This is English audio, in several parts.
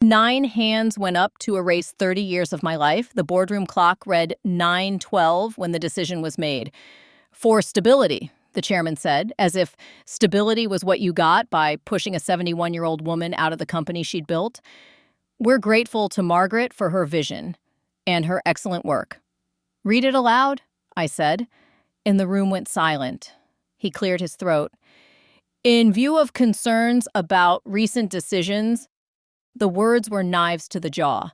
9 hands went up to erase 30 years of my life. The boardroom clock read 9:12 when the decision was made. For stability, the chairman said, as if stability was what you got by pushing a 71-year-old woman out of the company she'd built. We're grateful to Margaret for her vision and her excellent work. Read it aloud, I said, and the room went silent. He cleared his throat. In view of concerns about recent decisions, the words were knives to the jaw.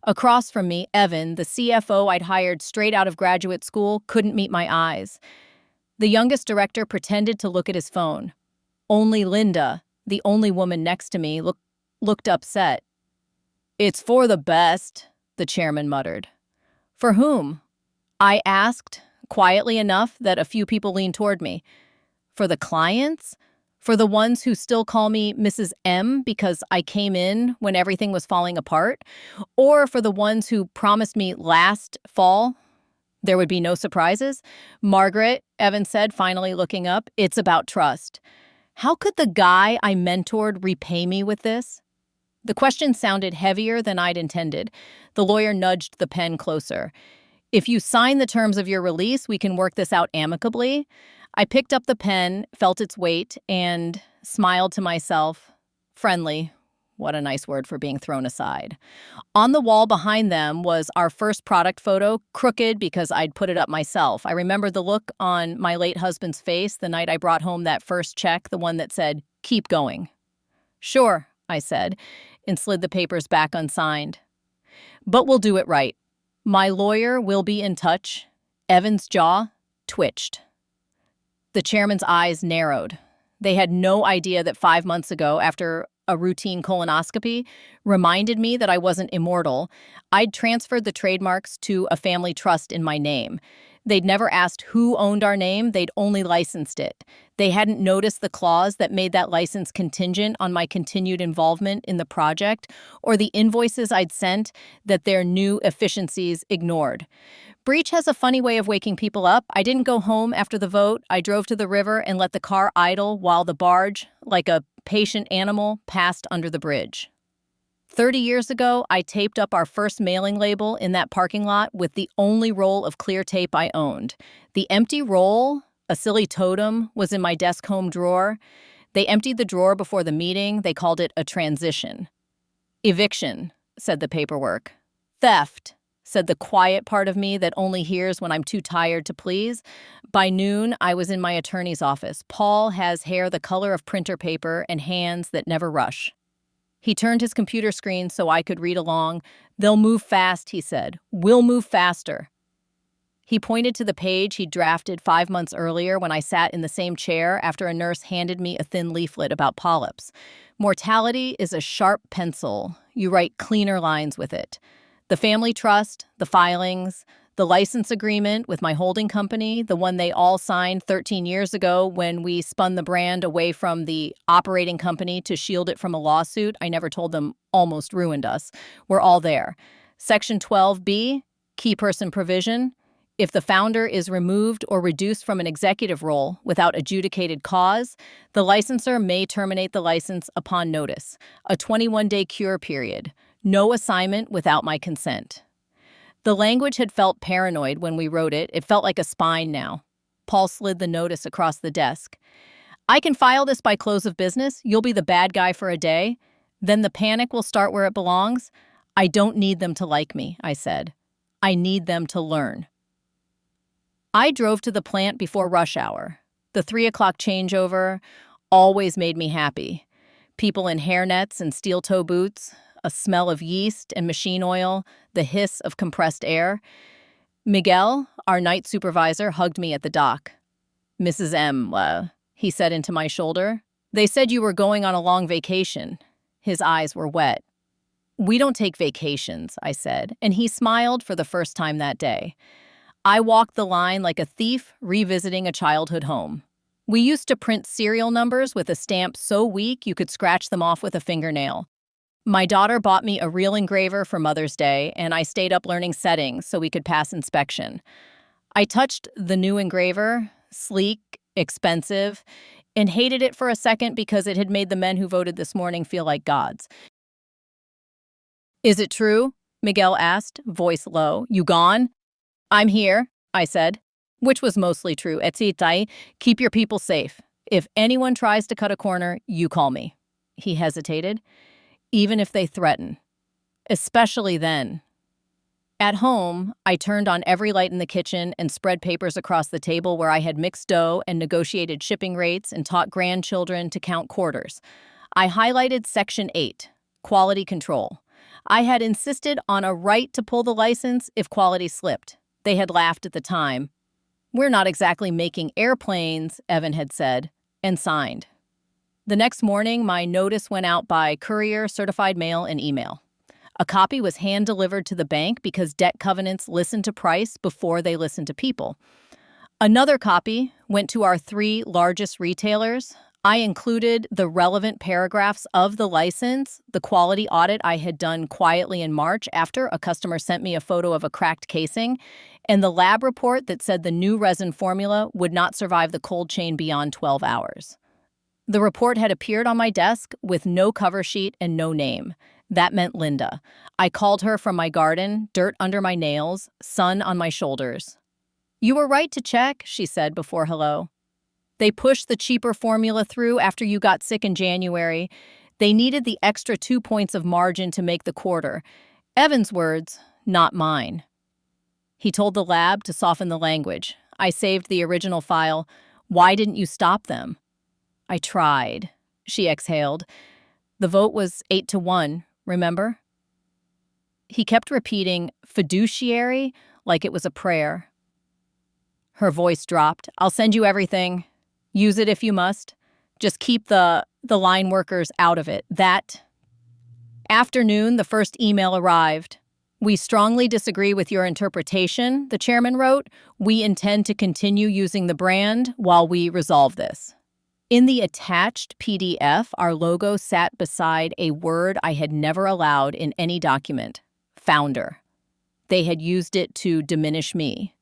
Across from me, Evan, the CFO I'd hired straight out of graduate school, couldn't meet my eyes. The youngest director pretended to look at his phone. Only Linda, the only woman next to me, looked upset. It's for the best, the chairman muttered. For whom? I asked, quietly enough that a few people leaned toward me. For the clients? For the ones who still call me Mrs. M because I came in when everything was falling apart? Or for the ones who promised me last fall there would be no surprises? Margaret, Evan said, finally looking up, it's about trust. How could the guy I mentored repay me with this? The question sounded heavier than I'd intended. The lawyer nudged the pen closer. If you sign the terms of your release, we can work this out amicably. I picked up the pen, felt its weight, and smiled to myself. Friendly. What a nice word for being thrown aside. On the wall behind them was our first product photo, crooked because I'd put it up myself. I remembered the look on my late husband's face the night I brought home that first check, the one that said, "Keep going." Sure, I said, and slid the papers back unsigned. But we'll do it right. My lawyer will be in touch. Evan's jaw twitched. The chairman's eyes narrowed. They had no idea that 5 months ago, after a routine colonoscopy reminded me that I wasn't immortal, I'd transferred the trademarks to a family trust in my name. They'd never asked who owned our name, they'd only licensed it. They hadn't noticed the clause that made that license contingent on my continued involvement in the project, or the invoices I'd sent that their new efficiencies ignored. Breach has a funny way of waking people up. I didn't go home after the vote. I drove to the river and let the car idle while the barge, like a patient animal, passed under the bridge. 30 years ago, I taped up our first mailing label in that parking lot with the only roll of clear tape I owned. The empty roll, a silly totem, was in my desk home drawer. They emptied the drawer before the meeting. They called it a transition. Eviction, said the paperwork. Theft, said the quiet part of me that only hears when I'm too tired to please. By noon, I was in my attorney's office. Paul has hair the color of printer paper and hands that never rush. He turned his computer screen so I could read along. They'll move fast, he said. We'll move faster. He pointed to the page he'd drafted 5 months earlier when I sat in the same chair after a nurse handed me a thin leaflet about polyps. Mortality is a sharp pencil. You write cleaner lines with it. The family trust, the filings, the license agreement with my holding company, the one they all signed 13 years ago when we spun the brand away from the operating company to shield it from a lawsuit I never told them almost ruined us, were all there. Section 12B, key person provision. If the founder is removed or reduced from an executive role without adjudicated cause, the licensor may terminate the license upon notice. A 21-day cure period. No assignment without my consent. The language had felt paranoid when we wrote it. It felt like a spine now. Paul slid the notice across the desk. I can file this by close of business. You'll be the bad guy for a day. Then the panic will start where it belongs. I don't need them to like me, I said. I need them to learn. I drove to the plant before rush hour. The 3 o'clock changeover always made me happy. People in hairnets and steel-toe boots, a smell of yeast and machine oil, the hiss of compressed air. Miguel, our night supervisor, hugged me at the dock. Mrs. M, he said into my shoulder. They said you were going on a long vacation. His eyes were wet. We don't take vacations, I said, and he smiled for the first time that day. I walked the line like a thief revisiting a childhood home. We used to print serial numbers with a stamp so weak you could scratch them off with a fingernail. My daughter bought me a real engraver for Mother's Day, and I stayed up learning settings so we could pass inspection. I touched the new engraver, sleek, expensive, and hated it for a second because it had made the men who voted this morning feel like gods. Is it true? Miguel asked, voice low. You gone? I'm here, I said, which was mostly true. Etzitai, keep your people safe. If anyone tries to cut a corner, you call me. He hesitated. Even if they threaten. Especially then. At home, I turned on every light in the kitchen and spread papers across the table where I had mixed dough and negotiated shipping rates and taught grandchildren to count quarters. I highlighted Section 8, quality control. I had insisted on a right to pull the license if quality slipped. They had laughed at the time. We're not exactly making airplanes, Evan had said, and signed. The next morning, my notice went out by courier, certified mail, and email. A copy was hand-delivered to the bank because debt covenants listen to price before they listen to people. Another copy went to our 3 largest retailers. I included the relevant paragraphs of the license, the quality audit I had done quietly in March after a customer sent me a photo of a cracked casing, and the lab report that said the new resin formula would not survive the cold chain beyond 12 hours. The report had appeared on my desk with no cover sheet and no name. That meant Linda. I called her from my garden, dirt under my nails, sun on my shoulders. You were right to check, she said before hello. They pushed the cheaper formula through after you got sick in January. They needed the extra 2 points of margin to make the quarter. Evan's words, not mine. He told the lab to soften the language. I saved the original file. Why didn't you stop them? I tried, she exhaled. The vote was 8-1, remember? He kept repeating fiduciary like it was a prayer. Her voice dropped. I'll send you everything. Use it if you must. Just keep the line workers out of it. That afternoon, the first email arrived. We strongly disagree with your interpretation, the chairman wrote. We intend to continue using the brand while we resolve this. In the attached PDF, our logo sat beside a word I had never allowed in any document, founder. They had used it to diminish me.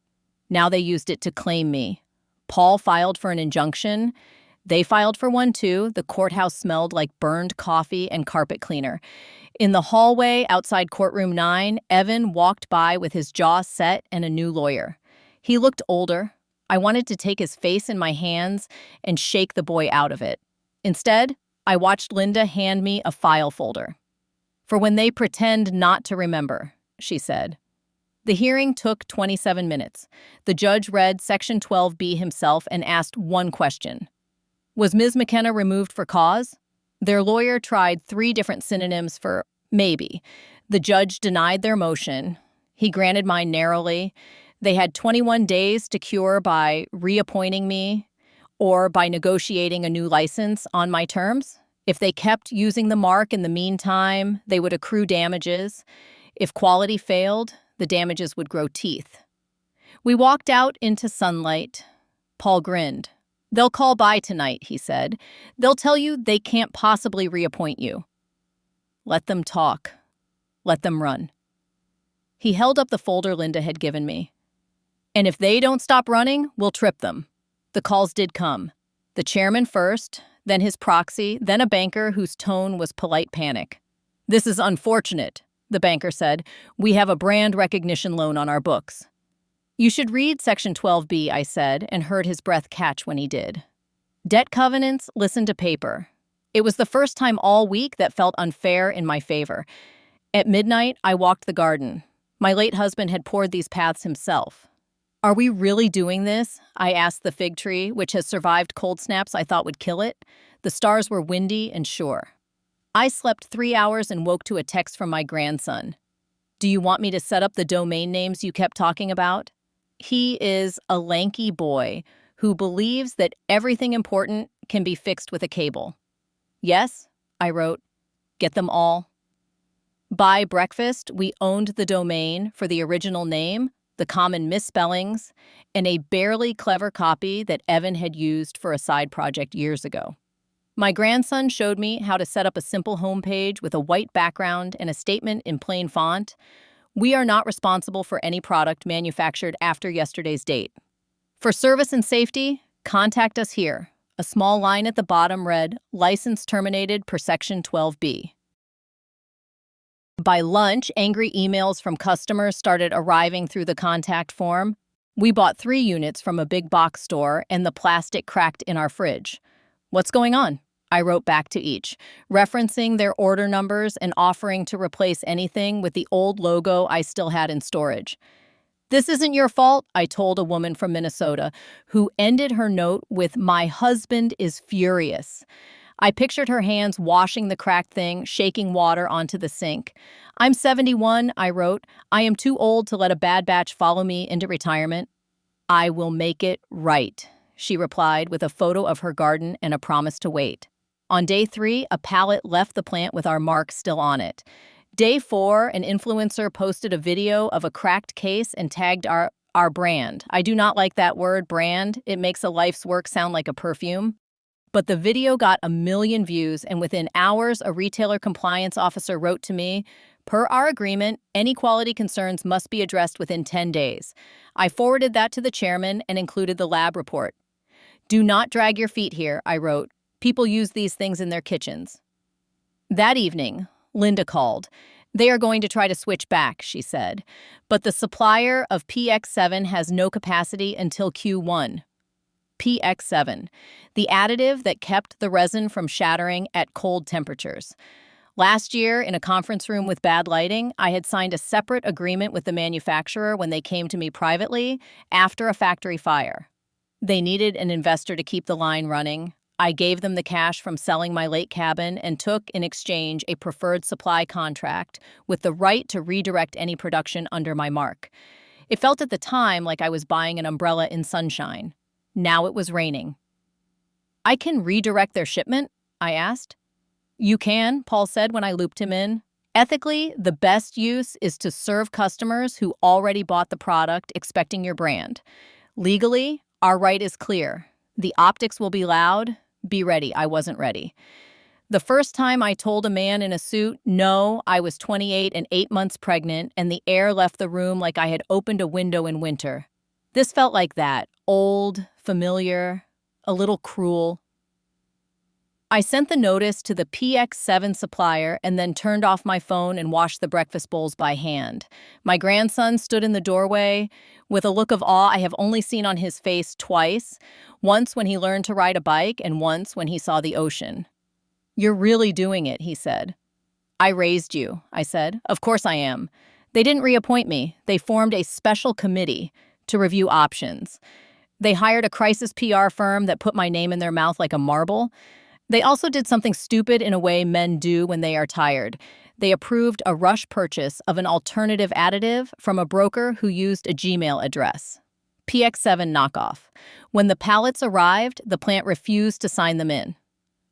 Now they used it to claim me. Paul filed for an injunction. They filed for one too. The courthouse smelled like burned coffee and carpet cleaner. In the hallway outside courtroom 9, Evan walked by with his jaw set and a new lawyer. He looked older. I wanted to take his face in my hands and shake the boy out of it. Instead, I watched Linda hand me a file folder. For when they pretend not to remember, she said. The hearing took 27 minutes. The judge read Section 12B himself and asked one question. Was Ms. McKenna removed for cause? Their lawyer tried 3 different synonyms for maybe. The judge denied their motion. He granted mine narrowly. They had 21 days to cure by reappointing me or by negotiating a new license on my terms. If they kept using the mark in the meantime, they would accrue damages. If quality failed, the damages would grow teeth. We walked out into sunlight. Paul grinned. They'll call by tonight, he said. They'll tell you they can't possibly reappoint you. Let them talk. Let them run. He held up the folder Linda had given me. And if they don't stop running, we'll trip them. The calls did come. The chairman first, then his proxy, then a banker whose tone was polite panic. This is unfortunate, the banker said. We have a brand recognition loan on our books. You should read Section 12B, I said, and heard his breath catch when he did. Debt covenants listen to paper. It was the first time all week that felt unfair in my favor. At midnight, I walked the garden. My late husband had poured these paths himself. Are we really doing this? I asked the fig tree, which has survived cold snaps I thought would kill it. The stars were windy and sure. I slept 3 hours and woke to a text from my grandson. Do you want me to set up the domain names you kept talking about? He is a lanky boy who believes that everything important can be fixed with a cable. Yes, I wrote. Get them all. By breakfast, we owned the domain for the original name, the common misspellings, and a barely clever copy that Evan had used for a side project years ago. My grandson showed me how to set up a simple homepage with a white background and a statement in plain font. We are not responsible for any product manufactured after yesterday's date. For service and safety, contact us here. A small line at the bottom read, License terminated per Section 12B. By lunch, angry emails from customers started arriving through the contact form. We bought 3 units from a big box store, and the plastic cracked in our fridge. What's going on? I wrote back to each, referencing their order numbers and offering to replace anything with the old logo I still had in storage. This isn't your fault, I told a woman from Minnesota, who ended her note with, "My husband is furious." I pictured her hands washing the cracked thing, shaking water onto the sink. "I'm 71, I wrote. "I am too old to let a bad batch follow me into retirement." "I will make it right," she replied with a photo of her garden and a promise to wait. On day 3, a pallet left the plant with our mark still on it. Day 4, an influencer posted a video of a cracked case and tagged our brand. I do not like that word, brand. It makes a life's work sound like a perfume. But the video got 1 million views, and within hours, a retailer compliance officer wrote to me, "Per our agreement, any quality concerns must be addressed within 10 days. I forwarded that to the chairman and included the lab report. "Do not drag your feet here," I wrote. "People use these things in their kitchens." That evening, Linda called. "They are going to try to switch back," she said. "But the supplier of PX7 has no capacity until Q1. PX7, the additive that kept the resin from shattering at cold temperatures. Last year, in a conference room with bad lighting, I had signed a separate agreement with the manufacturer when they came to me privately after a factory fire. They needed an investor to keep the line running. I gave them the cash from selling my lake cabin and took, in exchange, a preferred supply contract with the right to redirect any production under my mark. It felt at the time like I was buying an umbrella in sunshine. Now it was raining. "I can redirect their shipment?" I asked. "You can," Paul said when I looped him in. "Ethically, the best use is to serve customers who already bought the product expecting your brand. Legally, our right is clear. The optics will be loud. Be ready." I wasn't ready. The first time I told a man in a suit, no, I was 28 and 8 months pregnant, and the air left the room like I had opened a window in winter. This felt like that, old, familiar, a little cruel. I sent the notice to the PX7 supplier and then turned off my phone and washed the breakfast bowls by hand. My grandson stood in the doorway with a look of awe I have only seen on his face twice, once when he learned to ride a bike and once when he saw the ocean. "You're really doing it," he said. "I raised you," I said. "Of course I am." They didn't reappoint me. They formed a special committee to review options. They hired a crisis PR firm that put my name in their mouth like a marble. They also did something stupid in a way men do when they are tired. They approved a rush purchase of an alternative additive from a broker who used a Gmail address. PX7 knockoff. When the pallets arrived, the plant refused to sign them in.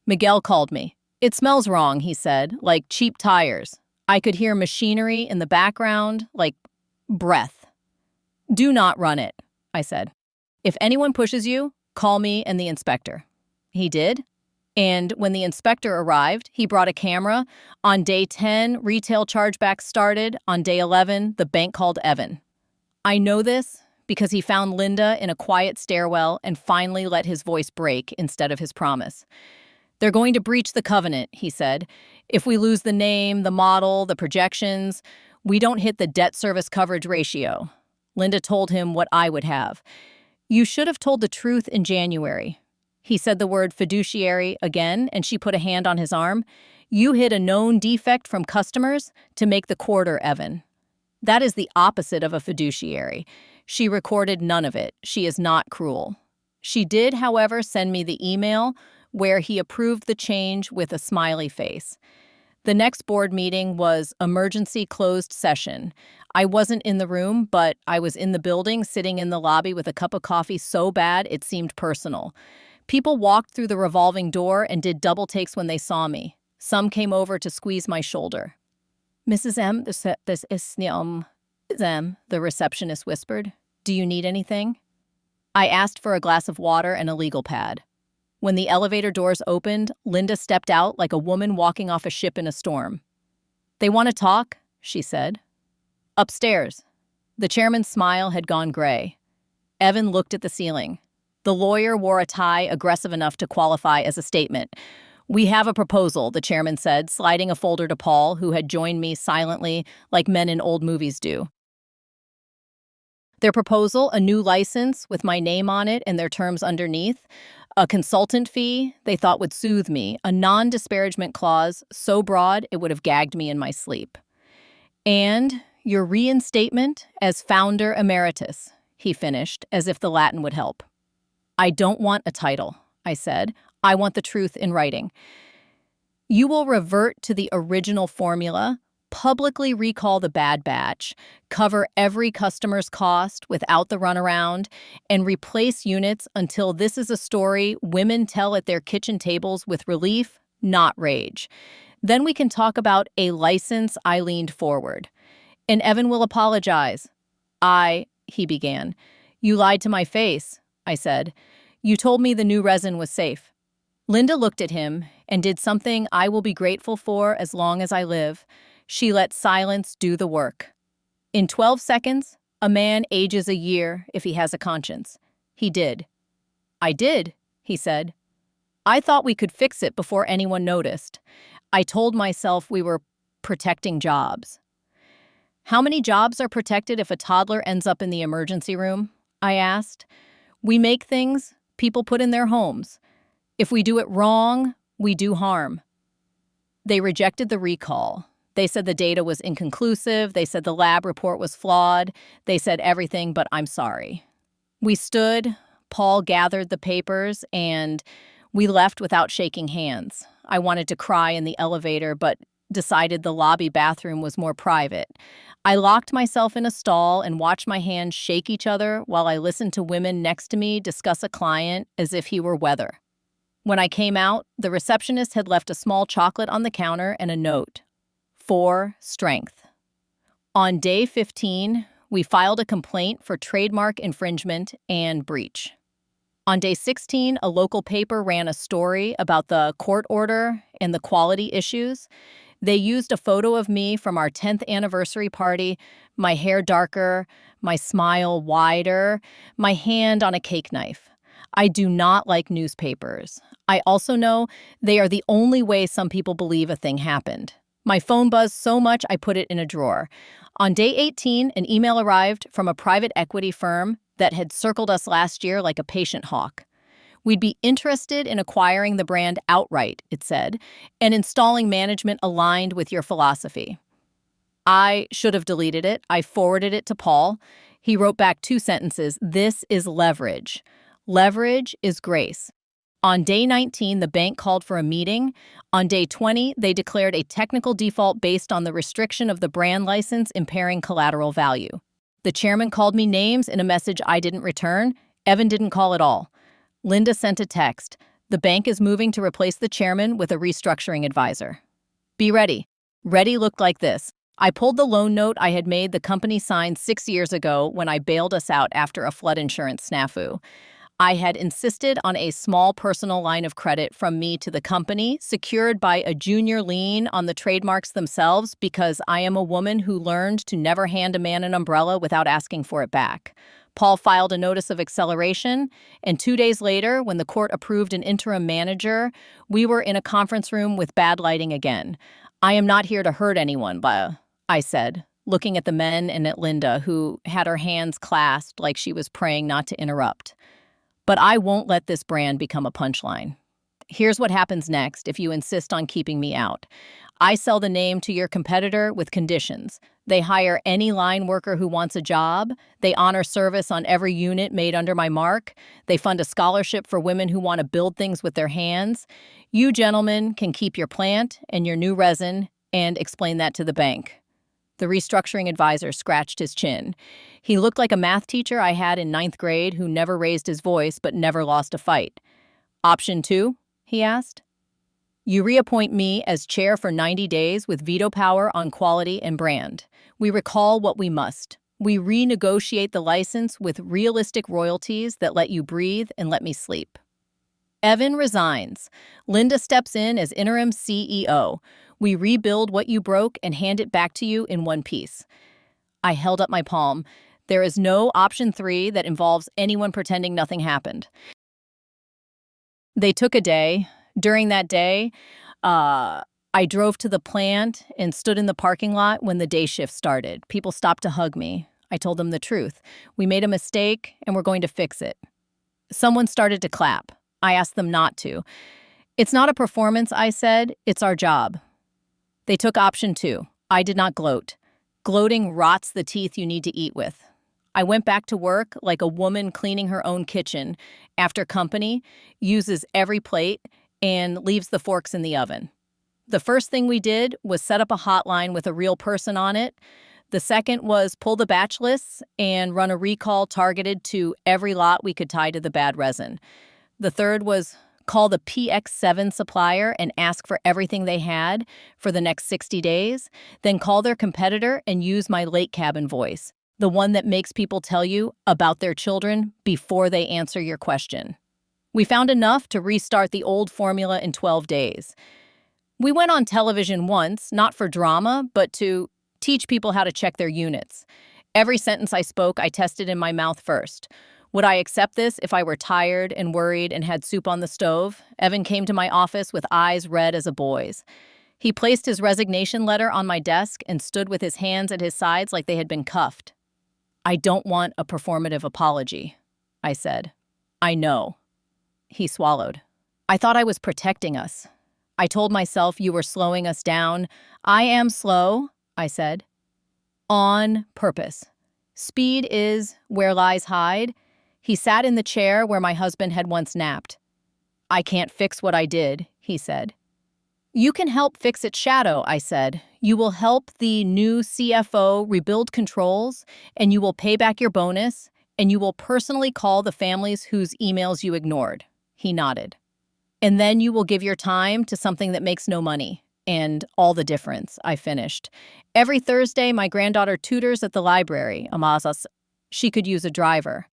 Miguel called me. "It smells wrong," he said, "like cheap tires." I could hear machinery in the background, like breath. "Do not run it," I said. "If anyone pushes you, call me and the inspector." He did. And when the inspector arrived, he brought a camera. On day 10, retail chargebacks started. On day 11, the bank called Evan. I know this because he found Linda in a quiet stairwell and finally let his voice break instead of his promise. "They're going to breach the covenant," he said. "If we lose the name, the model, the projections, we don't hit the debt service coverage ratio." Linda told him what I would have. "You should have told the truth in January." He said the word fiduciary again, and she put a hand on his arm. "You hid a known defect from customers to make the quarter, Evan." That is the opposite of a fiduciary. She recorded none of it. She is not cruel. She did, however, send me the email where he approved the change with a smiley face. The next board meeting was emergency closed session. I wasn't in the room, but I was in the building, sitting in the lobby with a cup of coffee so bad it seemed personal. People walked through the revolving door and did double takes when they saw me. Some came over to squeeze my shoulder. "Mrs. M, this is M," the receptionist whispered. "Do you need anything?" I asked for a glass of water and a legal pad. When the elevator doors opened, Linda stepped out like a woman walking off a ship in a storm. "They want to talk," she said. "Upstairs." The chairman's smile had gone gray. Evan looked at the ceiling. The lawyer wore a tie aggressive enough to qualify as a statement. "We have a proposal," the chairman said, sliding a folder to Paul, who had joined me silently, like men in old movies do. Their proposal, a new license with my name on it and their terms underneath, a consultant fee they thought would soothe me, a non-disparagement clause so broad it would have gagged me in my sleep. "And your reinstatement as founder emeritus," he finished, as if the Latin would help. "I don't want a title," I said. "I want the truth in writing. You will revert to the original formula, publicly recall the bad batch, cover every customer's cost without the runaround, and replace units until this is a story women tell at their kitchen tables with relief, not rage. Then we can talk about a license." I leaned forward. "And Evan will apologize." He began. "You lied to my face," I said. "You told me the new resin was safe." Linda looked at him and did something I will be grateful for as long as I live. She let silence do the work. In 12 seconds, a man ages a year if he has a conscience. He did. "I did," he said. "I thought we could fix it before anyone noticed. I told myself we were protecting jobs." "How many jobs are protected if a toddler ends up in the emergency room?" I asked. "We make things people put in their homes. If we do it wrong, we do harm." They rejected the recall. They said the data was inconclusive. They said the lab report was flawed. They said everything but "I'm sorry." We stood, Paul gathered the papers, and we left without shaking hands. I wanted to cry in the elevator, but decided the lobby bathroom was more private. I locked myself in a stall and watched my hands shake each other while I listened to women next to me discuss a client as if he were weather. When I came out, the receptionist had left a small chocolate on the counter and a note. For strength. On day 15, we filed a complaint for trademark infringement and breach. On day 16, a local paper ran a story about the court order and the quality issues. They used a photo of me from our 10th anniversary party, my hair darker, my smile wider, my hand on a cake knife. I do not like newspapers. I also know they are the only way some people believe a thing happened. My phone buzzed so much I put it in a drawer. On day 18, an email arrived from a private equity firm that had circled us last year like a patient hawk. We'd be interested in acquiring the brand outright, it said, and installing management aligned with your philosophy. I should have deleted it. I forwarded it to Paul. He wrote back 2 sentences. "This is leverage. Leverage is grace." On day 19, the bank called for a meeting. On day 20, they declared a technical default based on the restriction of the brand license impairing collateral value. The chairman called me names in a message I didn't return. Evan didn't call at all. Linda sent a text. "The bank is moving to replace the chairman with a restructuring advisor. Be ready." Ready looked like this. I pulled the loan note I had made the company sign 6 years ago when I bailed us out after a flood insurance snafu. I had insisted on a small personal line of credit from me to the company, secured by a junior lien on the trademarks themselves because I am a woman who learned to never hand a man an umbrella without asking for it back. Paul filed a notice of acceleration, and 2 days later, when the court approved an interim manager, we were in a conference room with bad lighting again. "I am not here to hurt anyone, I said, looking at the men and at Linda, who had her hands clasped like she was praying not to interrupt. "But I won't let this brand become a punchline. Here's what happens next if you insist on keeping me out. I sell the name to your competitor with conditions. They hire any line worker who wants a job. They honor service on every unit made under my mark. They fund a scholarship for women who want to build things with their hands. You gentlemen can keep your plant and your new resin and explain that to the bank." The restructuring advisor scratched his chin. He looked like a math teacher I had in 9th grade who never raised his voice but never lost a fight. "Option 2?" he asked. "You reappoint me as chair for 90 days with veto power on quality and brand. We recall what we must. We renegotiate the license with realistic royalties that let you breathe and let me sleep." Evan resigns. Linda steps in as interim CEO. We rebuild what you broke and hand it back to you in one piece. I held up my palm. There is no option 3 that involves anyone pretending nothing happened. They took a day, During that day, I drove to the plant and stood in the parking lot when the day shift started. People stopped to hug me. I told them the truth. We made a mistake and we're going to fix it. Someone started to clap. I asked them not to. It's not a performance, I said. It's our job. They took option 2. I did not gloat. Gloating rots the teeth you need to eat with. I went back to work like a woman cleaning her own kitchen after company, uses every plate, and leaves the forks in the oven. The first thing we did was set up a hotline with a real person on it. The second was pull the batch lists and run a recall targeted to every lot we could tie to the bad resin. The third was call the PX7 supplier and ask for everything they had for the next 60 days, then call their competitor and use my late cabin voice, the one that makes people tell you about their children before they answer your question. We found enough to restart the old formula in 12 days. We went on television once, not for drama, but to teach people how to check their units. Every sentence I spoke, I tested in my mouth first. Would I accept this if I were tired and worried and had soup on the stove? Evan came to my office with eyes red as a boy's. He placed his resignation letter on my desk and stood with his hands at his sides like they had been cuffed. I don't want a performative apology, I said. I know. He swallowed. I thought I was protecting us. I told myself you were slowing us down. I am slow, I said. On purpose. Speed is where lies hide. He sat in the chair where my husband had once napped. I can't fix what I did, he said. You can help fix its shadow, I said. You will help the new CFO rebuild controls, and you will pay back your bonus, and you will personally call the families whose emails you ignored. He nodded. And then you will give your time to something that makes no money. And all the difference, I finished. Every Thursday, my granddaughter tutors at the library. Amazas. She could use a driver.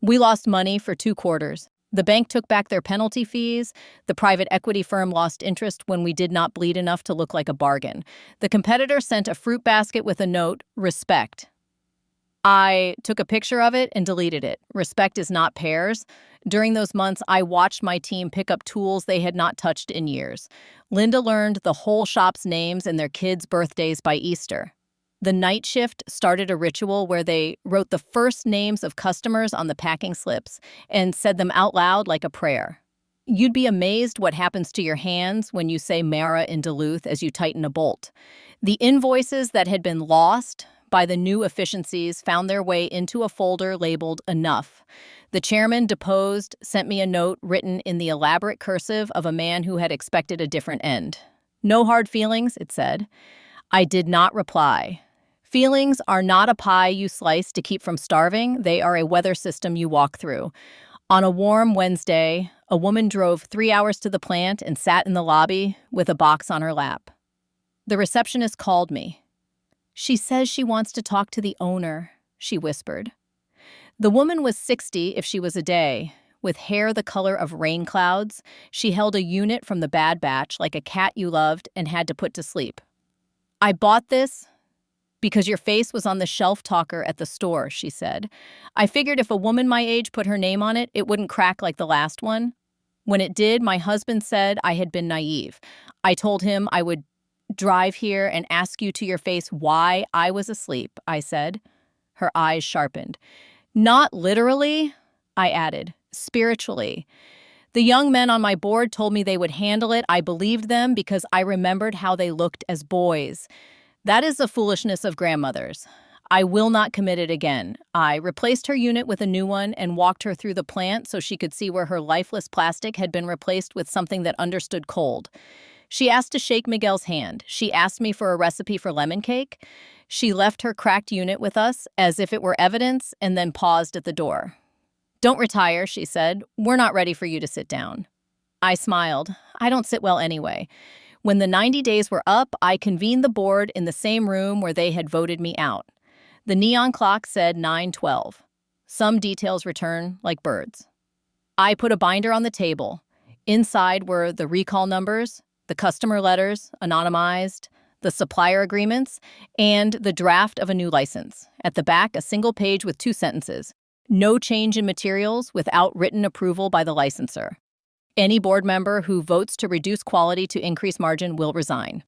We lost money for 2 quarters. The bank took back their penalty fees. The private equity firm lost interest when we did not bleed enough to look like a bargain. The competitor sent a fruit basket with a note, respect. I took a picture of it and deleted it. Respect is not pears. During those months, I watched my team pick up tools they had not touched in years. Linda learned the whole shop's names and their kids' birthdays by Easter. The night shift started a ritual where they wrote the first names of customers on the packing slips and said them out loud like a prayer. You'd be amazed what happens to your hands when you say Mara in Duluth as you tighten a bolt. The invoices that had been lost by the new efficiencies found their way into a folder labeled Enough. The chairman, deposed, sent me a note written in the elaborate cursive of a man who had expected a different end. No hard feelings, it said. I did not reply. Feelings are not a pie you slice to keep from starving. They are a weather system you walk through. On a warm Wednesday, a woman drove 3 hours to the plant and sat in the lobby with a box on her lap. The receptionist called me. She says she wants to talk to the owner, she whispered. The woman was 60 if she was a day. With hair the color of rain clouds, she held a unit from the bad batch like a cat you loved and had to put to sleep. I bought this because your face was on the shelf talker at the store, she said. I figured if a woman my age put her name on it, it wouldn't crack like the last one. When it did, my husband said I had been naive. I told him I would drive here and ask you to your face why I was asleep, I said. Her eyes sharpened. Not literally, I added, spiritually. The young men on my board told me they would handle it. I believed them because I remembered how they looked as boys. That is the foolishness of grandmothers. I will not commit it again. I replaced her unit with a new one and walked her through the plant so she could see where her lifeless plastic had been replaced with something that understood cold. She asked to shake Miguel's hand. She asked me for a recipe for lemon cake. She left her cracked unit with us as if it were evidence and then paused at the door. Don't retire, she said. We're not ready for you to sit down. I smiled. I don't sit well anyway. When the 90 days were up, I convened the board in the same room where they had voted me out. The neon clock said 9:12. Some details return like birds. I put a binder on the table. Inside were the recall numbers, the customer letters, anonymized, the supplier agreements, and the draft of a new license. At the back, a single page with 2 sentences. No change in materials without written approval by the licensor. Any board member who votes to reduce quality to increase margin will resign.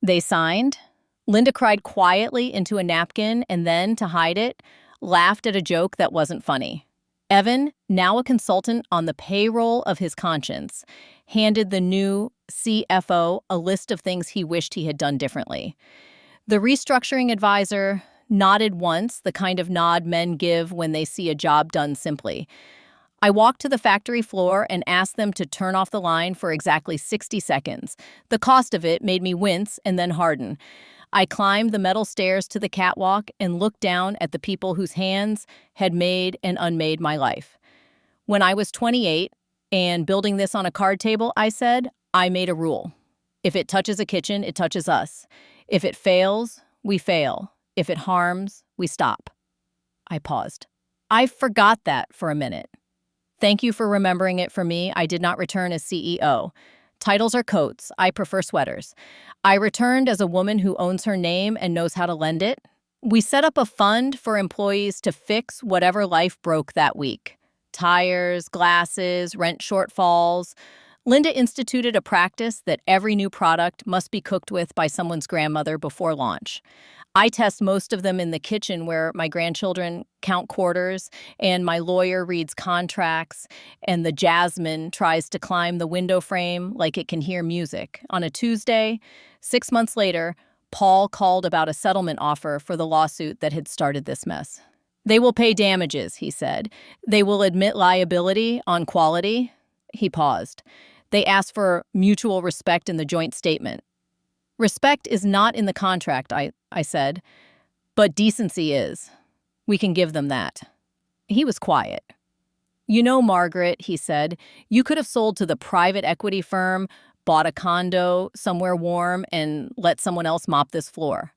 They signed. Linda cried quietly into a napkin and then, to hide it, laughed at a joke that wasn't funny. Evan, now a consultant on the payroll of his conscience, handed the new CFO a list of things he wished he had done differently. The restructuring advisor nodded once, the kind of nod men give when they see a job done simply. I walked to the factory floor and asked them to turn off the line for exactly 60 seconds. The cost of it made me wince and then harden. I climbed the metal stairs to the catwalk and looked down at the people whose hands had made and unmade my life. When I was 28 and building this on a card table, I said, I made a rule. If it touches a kitchen, it touches us. If it fails, we fail. If it harms, we stop. I paused. I forgot that for a minute. Thank you for remembering it for me. I did not return as CEO. Titles are coats. I prefer sweaters. I returned as a woman who owns her name and knows how to lend it. We set up a fund for employees to fix whatever life broke that week. Tires, glasses, rent shortfalls. Linda instituted a practice that every new product must be cooked with by someone's grandmother before launch. I test most of them in the kitchen where my grandchildren count quarters and my lawyer reads contracts and the Jasmine tries to climb the window frame like it can hear music. On a Tuesday, 6 months later, Paul called about a settlement offer for the lawsuit that had started this mess. They will pay damages, he said. They will admit liability on quality. He paused. They asked for mutual respect in the joint statement. Respect is not in the contract, I said, but decency is. We can give them that. He was quiet. You know, Margaret, he said, you could have sold to the private equity firm, bought a condo somewhere warm, and let someone else mop this floor.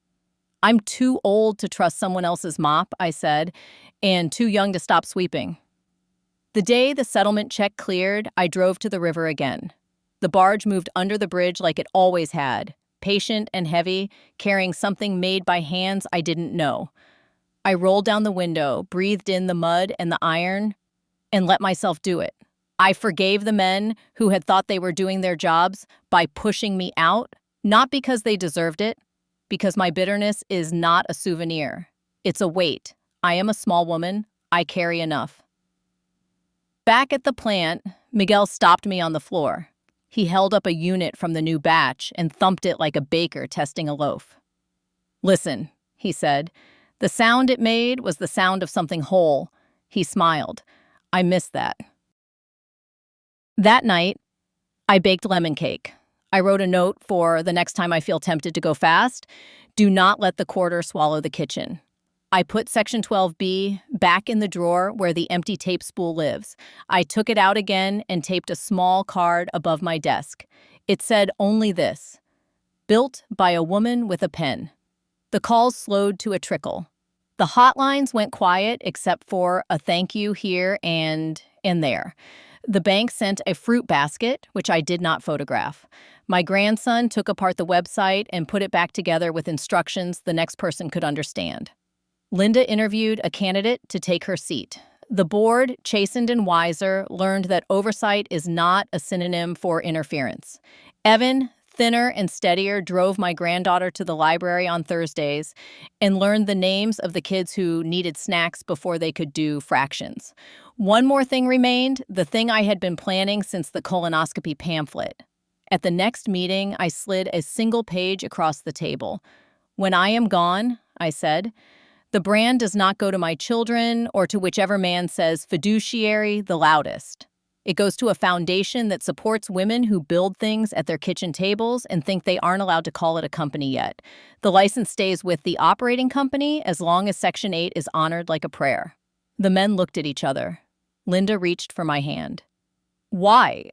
I'm too old to trust someone else's mop, I said, and too young to stop sweeping. The day the settlement check cleared, I drove to the river again. The barge moved under the bridge like it always had, patient and heavy, carrying something made by hands I didn't know. I rolled down the window, breathed in the mud and the iron, and let myself do it. I forgave the men who had thought they were doing their jobs by pushing me out, not because they deserved it, because my bitterness is not a souvenir. It's a weight. I am a small woman. I carry enough. Back at the plant, Miguel stopped me on the floor. He held up a unit from the new batch and thumped it like a baker testing a loaf. Listen, he said. The sound it made was the sound of something whole. He smiled. I missed that. That night, I baked lemon cake. I wrote a note for the next time I feel tempted to go fast. Do not let the quarter swallow the kitchen. I put Section 12B back in the drawer where the empty tape spool lives. I took it out again and taped a small card above my desk. It said only this: built by a woman with a pen. The calls slowed to a trickle. The hotlines went quiet except for a thank you here and there. The bank sent a fruit basket, which I did not photograph. My grandson took apart the website and put it back together with instructions the next person could understand. Linda interviewed a candidate to take her seat. The board, chastened and wiser, learned that oversight is not a synonym for interference. Evan, thinner and steadier, drove my granddaughter to the library on Thursdays and learned the names of the kids who needed snacks before they could do fractions. One more thing remained, the thing I had been planning since the colonoscopy pamphlet. At the next meeting, I slid a single page across the table. When I am gone, I said, the brand does not go to my children or to whichever man says fiduciary the loudest. It goes to a foundation that supports women who build things at their kitchen tables and think they aren't allowed to call it a company yet. The license stays with the operating company as long as Section 8 is honored like a prayer. The men looked at each other. Linda reached for my hand. Why?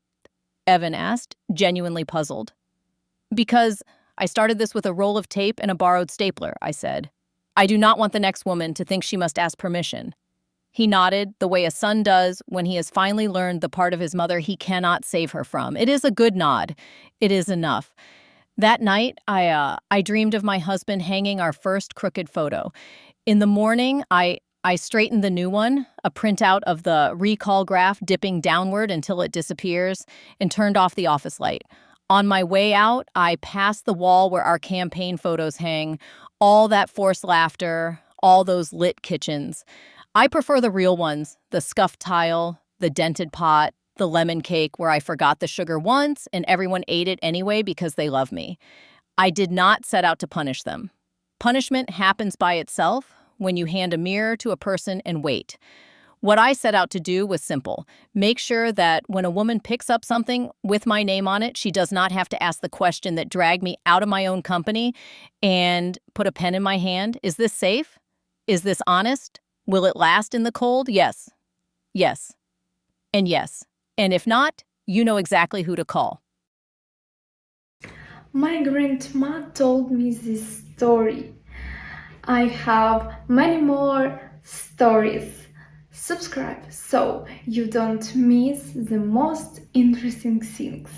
Evan asked, genuinely puzzled. Because I started this with a roll of tape and a borrowed stapler, I said. I do not want the next woman to think she must ask permission. He nodded, the way a son does when he has finally learned the part of his mother he cannot save her from. It is a good nod. It is enough. That night, I dreamed of my husband hanging our first crooked photo. In the morning, I I straightened the new one, a printout of the recall graph dipping downward until it disappears, and turned off the office light. On my way out, I passed the wall where our campaign photos hang, all that forced laughter, all those lit kitchens. I prefer the real ones, the scuffed tile, the dented pot, the lemon cake where I forgot the sugar once and everyone ate it anyway because they love me. I did not set out to punish them. Punishment happens by itself when you hand a mirror to a person and wait. What I set out to do was simple. Make sure that when a woman picks up something with my name on it, she does not have to ask the question that dragged me out of my own company and put a pen in my hand. Is this safe? Is this honest? Will it last in the cold? Yes. Yes. And yes. And if not, you know exactly who to call. My grandma told me this story. I have many more stories. Subscribe so you don't miss the most interesting things.